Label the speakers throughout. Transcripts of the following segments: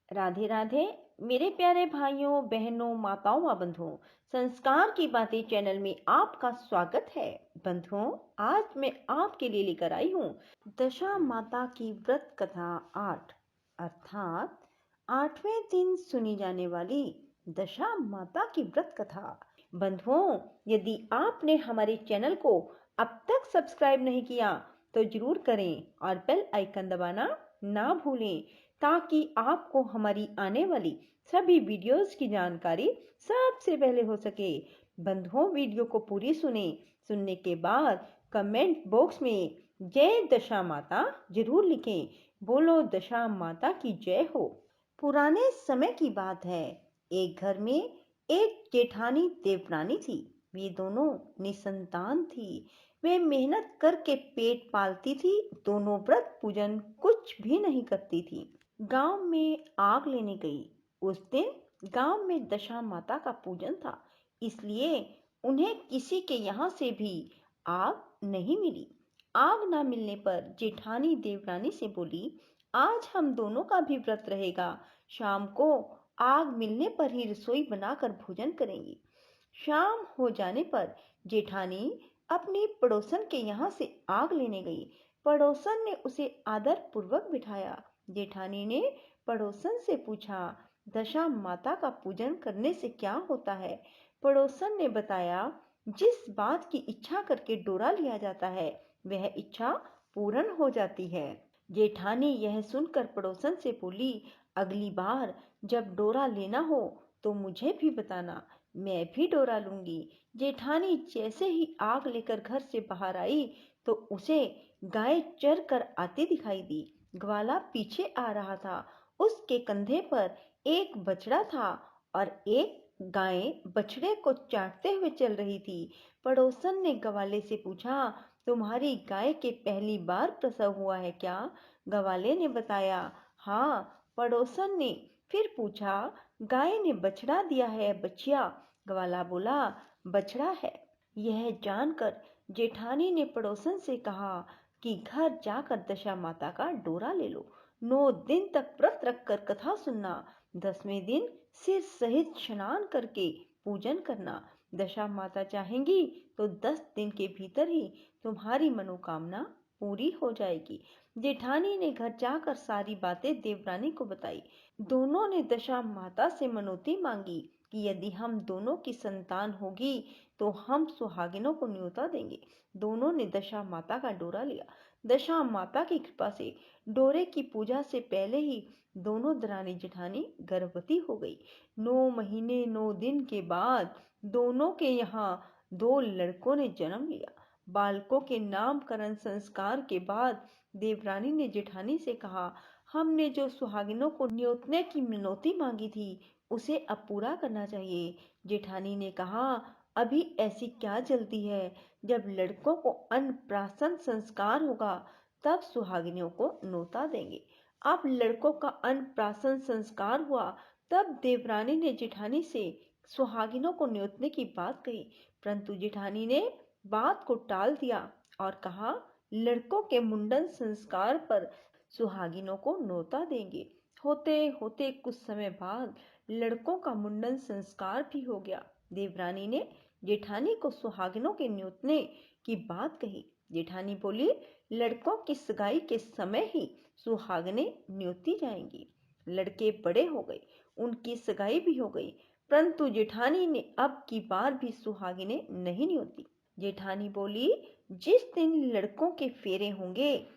Speaker 1: राधे राधे। मेरे प्यारे भाइयों बहनों माताओं व बंधुओं, संस्कार की बातें चैनल में आपका स्वागत है। बंधुओं, आज मैं आपके लिए लेकर आई हूँ दशा माता की व्रत कथा 8 अर्थात 8वें दिन सुनी जाने वाली दशा माता की व्रत कथा। बंधुओं, यदि आपने हमारे चैनल को अब तक सब्सक्राइब नहीं किया तो जरूर करें और बेल आइकन दबाना ना भूलें, ताकि आपको हमारी आने वाली सभी वीडियोस की जानकारी सबसे पहले हो सके। बंधुओं, वीडियो को पूरी सुनने के बाद कमेंट बॉक्स में जय दशा माता जरूर लिखें। बोलो दशा माता की जय हो। पुराने समय की बात है। एक घर में एक जेठानी देवरानी थी। वे दोनों निसंतान थी। वे मेहनत करके पेट पालती थी। दोनों व्रत पूजन कुछ भी नहीं करती थी। गांव में आग लेने गई। उस दिन गांव में दशा माता का पूजन था, इसलिए उन्हें किसी के यहाँ से भी आग नहीं मिली। आग ना मिलने पर जेठानी देवरानी से बोली, आज हम दोनों का भी व्रत रहेगा। शाम को आग मिलने पर ही रसोई बनाकर भोजन करेंगी। शाम हो जाने पर जेठानी अपनी पड़ोसन के यहाँ से आग लेने गई। पड़ोसन ने उसे आदर पूर्वक बिठाया। जेठानी ने पड़ोसन से पूछा, दशा माता का पूजन करने से क्या होता है? पड़ोसन ने बताया, जिस बात की इच्छा करके डोरा लिया जाता है वह इच्छा पूर्ण हो जाती है। जेठानी यह सुनकर पड़ोसन से बोली, अगली बार जब डोरा लेना हो तो मुझे भी बताना, मैं भी डोरा लूंगी। जेठानी जैसे ही आग लेकर घर से बाहर आई तो उसे गाय चर कर आती दिखाई दी। ग्वाला पीछे आ रहा था। उसके कंधे पर एक बछड़ा था और एक गाय बछड़े को चाटते हुए चल रही थी। पड़ोसन ने ग्वाले से पूछा, तुम्हारी गाय के पहली बार प्रसव हुआ है क्या? ग्वाले ने बताया, हाँ। पड़ोसन ने फिर पूछा, गाय ने बछड़ा दिया है बछिया? ग्वाला बोला, बछड़ा है। यह जानकर जेठानी ने पड़ोसन से कहा कि घर जाकर दशा माता का डोरा ले लो। 9 दिन तक व्रत रखकर कथा सुनना। 10वें दिन सिर सहित स्नान करके पूजन करना। दशा माता चाहेंगी तो 10 दिन के भीतर ही तुम्हारी मनोकामना पूरी हो जाएगी। जेठानी ने घर जाकर सारी बातें देवरानी को बताई। दोनों ने दशा माता से मनौती मांगी कि यदि हम दोनों की संतान होगी तो हम सुहागिनों को न्योता देंगे। दोनों ने दशा माता का डोरा लिया। दशा माता की कृपा से डोरे की पूजा से पहले ही दोनों दरानी जेठानी गर्भवती हो गई। 9 महीने 9 दिन के बाद दोनों के यहाँ 2 लड़कों ने जन्म लिया। बालकों के नामकरण संस्कार के बाद देवरानी ने जेठानी से कहा, हमने जो सुहागिनों को न्योतने की मिनौती मांगी थी उसे अब पूरा करना चाहिए। जेठानी ने कहा, अभी ऐसी क्या जल्दी है? जब लड़कों को अन्नप्राशन संस्कार होगा तब सुहागिनों को न्योता देंगे। अब लड़कों का अन्नप्राशन संस्कार हुआ तब देवरानी ने जेठानी से सुहागिनों को न्योतने की बात कही, परंतु जेठानी ने बात को टाल दिया और कहा, लड़कों के मुंडन संस्कार पर सुहागिनों को न्योता देंगे। होते होते कुछ समय बाद लड़कों का मुंडन संस्कार भी हो गया। देवरानी ने जेठानी को सुहागिनों के न्योतने की बात कही। जेठानी बोली, लड़कों की सगाई के समय ही सुहागने न्योती जाएंगी। लड़के बड़े हो गए, उनकी सगाई भी हो गई, परंतु जेठानी ने अब की बार भी सुहागिने नहीं न्योती। जेठानी बोली, जिस दिन लड़कों के फेरे होंगे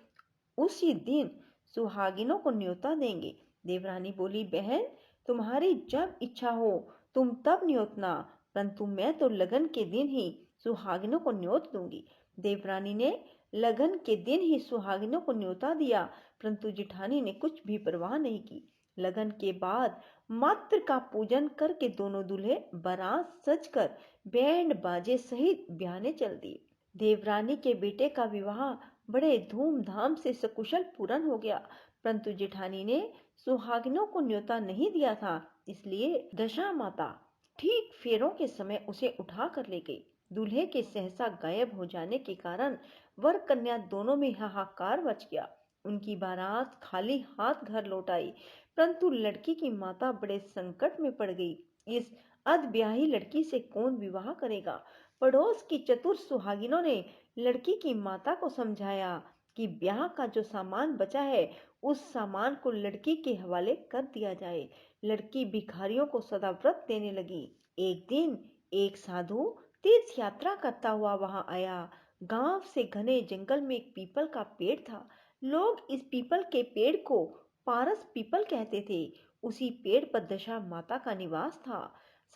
Speaker 1: उसी दिन सुहागिनों को न्योता देंगे। देवरानी बोली, बहन तुम्हारी जब इच्छा हो तुम तब न्योतना, परंतु मैं तो लगन के दिन ही सुहागिनों को न्योत दूंगी। देवरानी ने लगन के दिन ही सुहागिनों को न्योता दिया, परंतु जेठानी ने कुछ भी परवाह नहीं की। लगन के बाद मात्र का पूजन करके दोनों दूल्हे बारात सजकर बैंड बाजे सहित ब्याहने चल दिए। देवरानी के बेटे का विवाह बड़े धूमधाम से सकुशल पूर्ण हो गया, परंतु जेठानी ने सुहागिनों को न्योता नहीं दिया था, इसलिए दशा माता ठीक फेरों के समय उसे उठा कर ले गई। दूल्हे के सहसा गायब हो जाने के कारण वर कन्या दोनों में हाहाकार मच गया। उनकी बारात खाली हाथ घर लौट आई, परंतु लड़की की माता बड़े संकट में पड़ गई। इस अधब्याही लड़की से कौन विवाह करेगा? पड़ोस की चतुर सुहागिनों ने लड़की की माता को समझाया कि ब्याह का जो सामान बचा है उस सामान को लड़की के हवाले कर दिया जाए। लड़की भिखारियों को सदाव्रत देने लगी। एक दिन एक साधु तीर्थ यात्रा करता हुआ वहां आया। गांव से घने जंगल में एक पीपल का पेड़ था। लोग इस पीपल के पेड़ को पारस पीपल कहते थे। उसी पेड़ पर दशा माता का निवास था।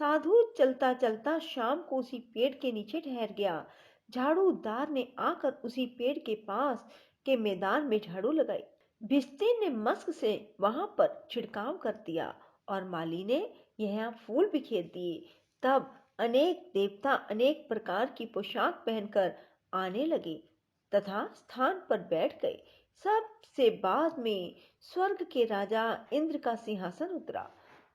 Speaker 1: साधु चलता चलता शाम को उसी पेड़ के नीचे ठहर गया। झाड़ूदार ने आकर उसी पेड़ के पास के मैदान में झाड़ू लगाई। भिस्ती ने मस्क से वहां पर छिड़काव कर दिया और माली ने यहाँ फूल बिखेर दिए। तब अनेक देवता अनेक प्रकार की पोशाक पहनकर आने लगे तथा स्थान पर बैठ गए। सबसे बाद में स्वर्ग के राजा इंद्र का सिंहासन उतरा।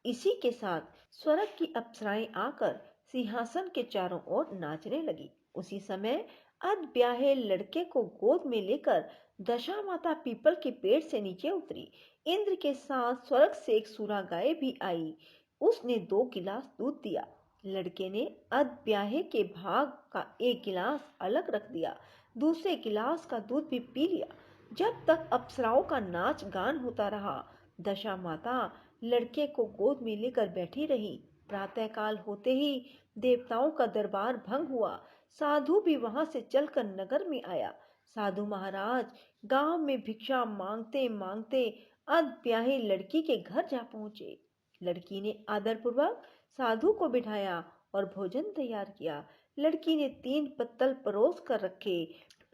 Speaker 1: इसी के साथ स्वर्ग की अप्सराएं आकर सिंहासन के चारों ओर नाचने लगी। उसी समय अधब्याहे लड़के को गोद में लेकर दशा माता पीपल के पेड़ से नीचे उतरी। इंद्र के साथ स्वर्ग से एक सूरा गाय भी आई। उसने 2 गिलास दूध दिया। लड़के ने अधब्याहे के भाग का एक गिलास अलग रख दिया, दूसरे गिलास का दूध भी पी लिया। जब तक अप्सराओं का नाच गान होता रहा, दशा माता लड़के को गोद में लेकर बैठी रही। प्रातःकाल होते ही देवताओं का दरबार भंग हुआ। साधु भी वहां से चलकर नगर में आया। साधु महाराज गांव में भिक्षा मांगते मांगते अधब्याही लड़की के घर जा पहुंचे। लड़की ने आदरपूर्वक साधु को बिठाया और भोजन तैयार किया। लड़की ने 3 पत्तल परोस कर रखे।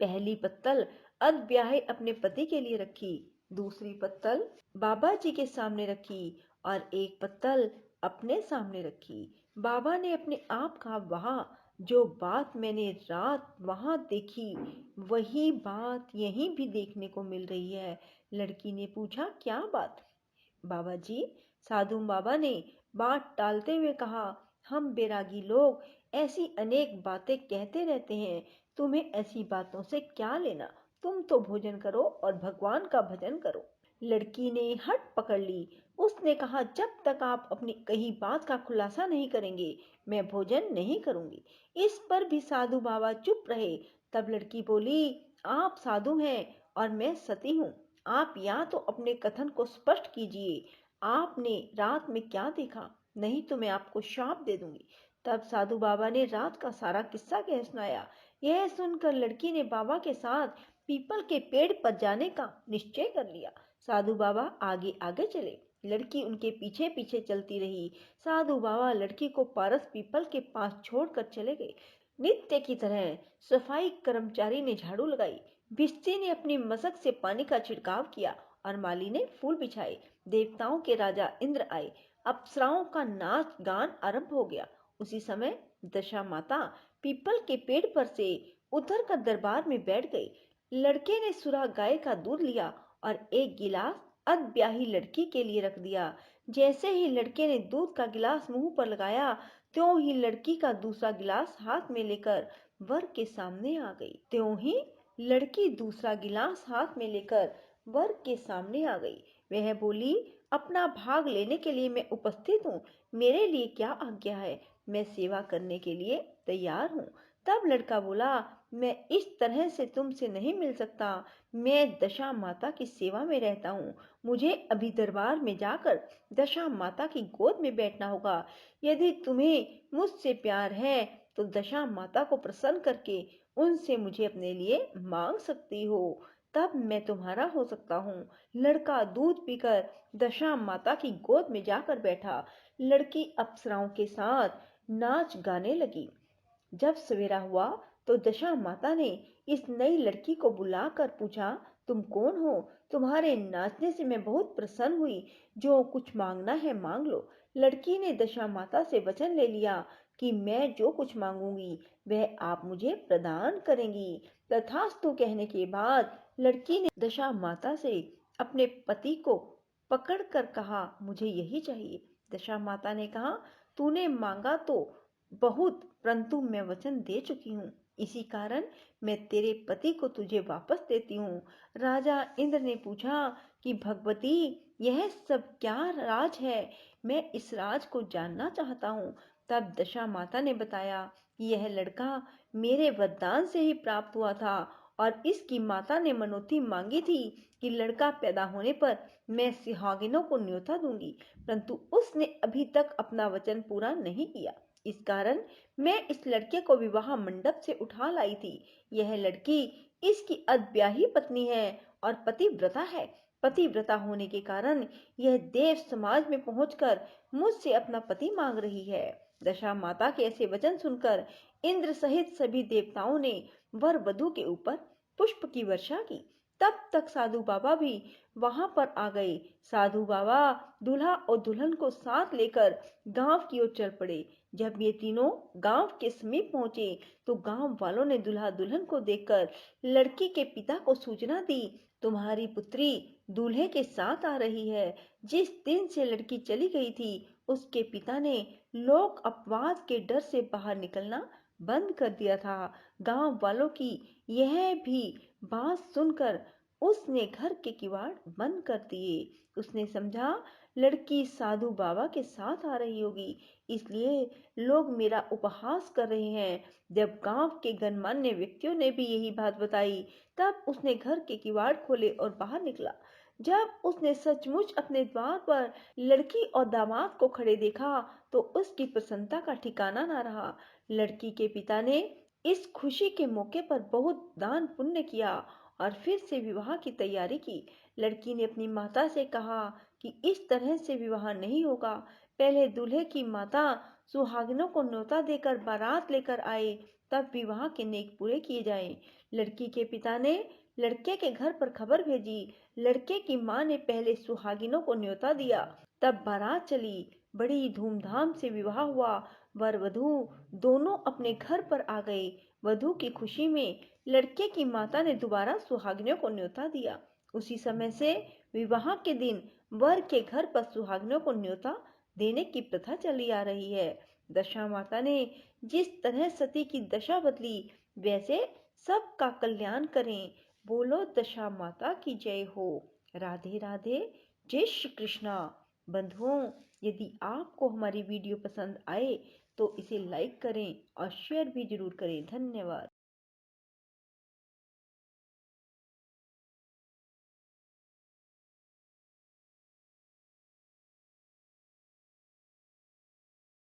Speaker 1: पहली पत्तल अधब्याहे अपने पति के लिए रखी, दूसरी पत्तल बाबा जी के सामने रखी और एक पत्तल अपने सामने रखी। बाबा ने अपने आप कहा, वाह, जो बात मैंने रात वहां देखी वही बात यहीं भी देखने को मिल रही है। लड़की ने पूछा, क्या बात? बाबा जी, साधु बाबा ने बात टालते हुए कहा, हम बैरागी लोग ऐसी अनेक बातें कहते रहते हैं, तुम्हें ऐसी बातों से क्या लेना? तुम तो भोजन करो और भगवान का भजन करो। लड़की ने हट पकड़ ली। उसने कहा, जब तक आप अपनी कही बात का खुलासा नहीं करेंगे मैं भोजन नहीं करूंगी। इस पर भी साधु बाबा चुप रहे। तब लड़की बोली, आप साधु हैं और मैं सती हूँ। आप या तो अपने कथन को स्पष्ट कीजिए, आपने रात में क्या देखा, नहीं तो मैं आपको शाप दे दूंगी। तब साधु बाबा ने रात का सारा किस्सा कह सुनाया। यह सुनकर लड़की ने बाबा के साथ पीपल के पेड़ पर जाने का निश्चय कर लिया। साधु बाबा आगे आगे चले, लड़की उनके पीछे पीछे चलती रही। साधु बाबा लड़की को पारस पीपल के पास छोड़कर चले गए। नित्य की तरह सफाई कर्मचारी ने झाड़ू लगाई, भिस्ती ने अपनी मशक से पानी का छिड़काव किया और माली ने फूल बिछाए। देवताओं के राजा इंद्र आए। अप्सराओं का नाच गान आरंभ हो गया। उसी समय दशा माता पीपल के पेड़ पर से उतर कर दरबार में बैठ गई। लड़के ने सुरा गाय का दूध लिया और एक गिलास अधब्याही लड़की के लिए रख दिया। जैसे ही लड़के ने दूध का गिलास मुंह पर लगाया, त्यों ही लड़की का दूसरा गिलास हाथ में लेकर वर के सामने आ गई। त्यों ही लड़की दूसरा गिलास हाथ में लेकर वर के सामने आ गई। वह बोली, अपना भाग लेने के लिए मैं उपस्थित हूँ। मेरे लिए क्या आज्ञा है? मैं सेवा करने के लिए तैयार हूँ। तब लड़का बोला, मैं इस तरह से तुमसे नहीं मिल सकता। मैं दशा माता की सेवा में रहता हूँ। मुझे अभी दरबार में जाकर दशा माता की गोद में बैठना होगा। यदि तुम्हें मुझसे प्यार है तो दशा माता को प्रसन्न करके उनसे मुझे अपने लिए मांग सकती हो, तब मैं तुम्हारा हो सकता हूँ। लड़का दूध पीकर दशा माता की गोद में जाकर बैठा। लड़की अप्सराओं के साथ नाच गाने लगी। जब सवेरा हुआ तो दशा माता ने इस नई लड़की को बुलाकर पूछा, तुम कौन हो? तुम्हारे नाचने से मैं बहुत प्रसन्न हुई। जो कुछ मांगना है मांग लो। लड़की ने दशा माता से वचन ले लिया कि मैं जो कुछ मांगूंगी वह आप मुझे प्रदान करेंगी। तथास्तु कहने के बाद लड़की ने दशा माता से अपने पति को पकड़कर कहा, मुझे यही चाहिए। दशा माता ने कहा, तूने मांगा तो बहुत, परंतु मैं वचन दे चुकी हूँ। इसी कारण मैं तेरे पति को तुझे वापस देती हूँ। राजा इंद्र ने पूछा कि भगवती, यह सब क्या राज है? मैं इस राज को जानना चाहता हूँ। तब दशा माता ने बताया कि यह लड़का मेरे वरदान से ही प्राप्त हुआ था और इसकी माता ने मनौती मांगी थी कि लड़का पैदा होने पर मैं सुहागिनों को न्योता दूंगी, परंतु उसने अभी तक अपना वचन पूरा नहीं किया। इस कारण मैं इस लड़के को विवाह मंडप से उठा लाई थी। यह लड़की इसकी अद्ब्याही पत्नी है और पतिव्रता है। पतिव्रता होने के कारण यह देव समाज में पहुंचकर मुझसे अपना पति मांग रही है। दशा माता के ऐसे वचन सुनकर इंद्र सहित सभी देवताओं ने वर वधु के ऊपर पुष्प की वर्षा की। तब तक साधु बाबा भी वहां पर आ गए। साधु बाबा दूल्हा और दुल्हन को साथ लेकर गांव की ओर चल पड़े। जब ये तीनों गांव के समीप पहुंचे तो गांव वालों ने दूल्हा दुल्हन को देखकर लड़की के पिता को सूचना दी, तुम्हारी पुत्री दूल्हे के साथ आ रही है। जिस दिन से लड़की चली गई थी उसके पिता ने लोक अपवाद के डर से बाहर निकलना बंद कर दिया था। गांव वालों की यह भी बात सुनकर उसने घर के किवाड़ बंद कर दिए। उसने समझा लड़की साधु बाबा के साथ आ रही होगी, इसलिए लोग मेरा उपहास कर रहे हैं। जब गांव के गणमान्य व्यक्तियों ने भी यही बात बताई, तब उसने घर के किवाड़ खोले और बाहर निकला। जब उसने सचमुच अपने द्वार पर लड़की और दामाद को खड़े देखा तो उसकी प्रसन्नता का ठिकाना ना रहा। लड़की के पिता ने इस खुशी के मौके पर बहुत दान पुण्य किया और फिर से विवाह की तैयारी की। लड़की ने अपनी माता से कहा कि इस तरह से विवाह नहीं होगा। पहले दूल्हे की माता सुहागिनों को न्योता देकर बारात लेकर आए, तब विवाह के नेक पूरे किए जाएं। लड़की के पिता ने लड़के के घर पर खबर भेजी। लड़के की मां ने पहले सुहागिनों को न्योता दिया, तब बारात चली। बड़ी धूमधाम से विवाह हुआ। वर वधू दोनों अपने घर पर आ गए। वधू की खुशी में लड़के की माता ने दोबारा सुहागिनों को न्योता दिया। उसी समय से विवाह के दिन वर के घर पर सुहागिनों को न्योता देने की प्रथा चली आ रही है। दशा माता ने जिस तरह सती की दशा बदली, वैसे सबका कल्याण करें। बोलो दशा माता की जय हो। राधे राधे। जय श्री कृष्णा। बंधुओं, यदि आपको हमारी वीडियो पसंद आए तो इसे लाइक करें और शेयर भी जरूर करें। धन्यवाद।